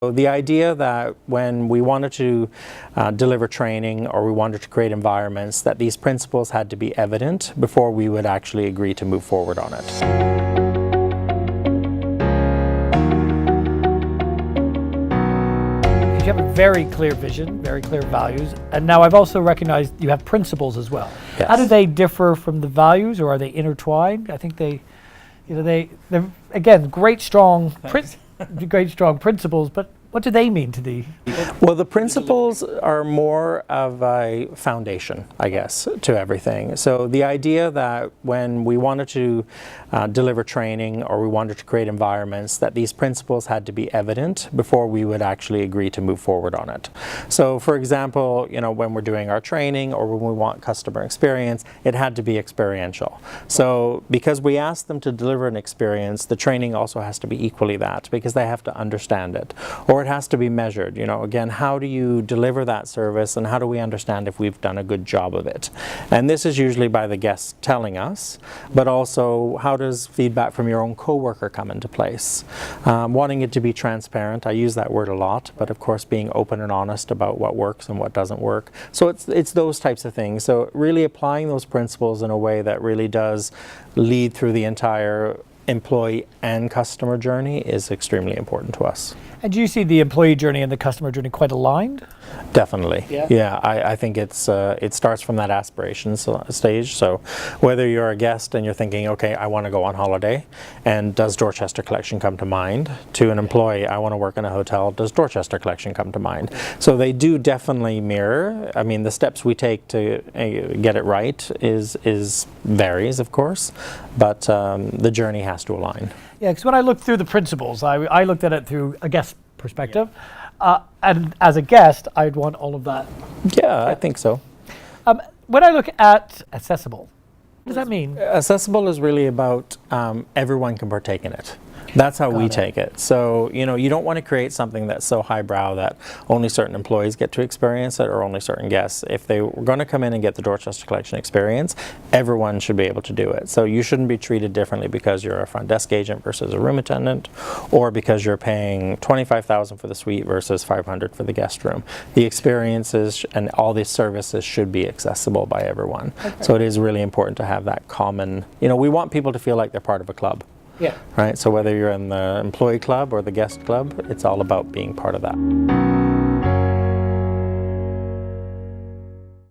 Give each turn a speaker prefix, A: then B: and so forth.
A: So the idea that when we wanted to deliver training or we wanted to create environments, that these principles had to be evident before we would actually agree to move forward on it.
B: You have a very clear vision, very clear values, and now I've also recognized you have principles as well.
A: Yes.
B: How do they differ from the values, or are they intertwined? I think they're again great strong principles, but what do they mean to the?
A: Well, the principles are more of a foundation, I guess, to everything. So the idea that when we wanted to deliver training or we wanted to create environments, that these principles had to be evident before we would actually agree to move forward on it. So for example, when we're doing our training or when we want customer experience, it had to be experiential. So because we asked them to deliver an experience, the training also has to be equally that, because they have to understand it. Or it has to be measured. Again, how do you deliver that service, and how do we understand if we've done a good job of it? And this is usually by the guests telling us, but also how does feedback from your own coworker come into place? Wanting it to be transparent, I use that word a lot, but of course being open and honest about what works and what doesn't work. So it's those types of things. So really applying those principles in a way that really does lead through the entire employee and customer journey is extremely important to us.
B: And do you see the employee journey and the customer journey quite aligned?
A: Definitely. Yeah, I think it starts from that aspiration stage. So whether you're a guest and you're thinking, okay, I want to go on holiday, and does Dorchester Collection come to mind? To an employee, I want to work in a hotel, does Dorchester Collection come to mind? So they do definitely mirror. I mean, the steps we take to get it right is varies, of course, but the journey has to align.
B: Yeah, because when I looked through the principles, I looked at it through a guest perspective. And as a guest, I'd want all of that.
A: Yeah, I think so.
B: When I look at accessible, what does that mean?
A: Accessible is really about everyone can partake in it. That's how we take it. So, you don't want to create something that's so highbrow that only certain employees get to experience it or only certain guests. If they were going to come in and get the Dorchester Collection experience, everyone should be able to do it. So you shouldn't be treated differently because you're a front desk agent versus a room attendant, or because you're paying $25,000 for the suite versus $500 for the guest room. The experiences and all these services should be accessible by everyone. Okay. So it is really important to have that common, we want people to feel like they're part of a club.
B: Yeah.
A: Right. So whether you're in the employee club or the guest club, it's all about being part of that.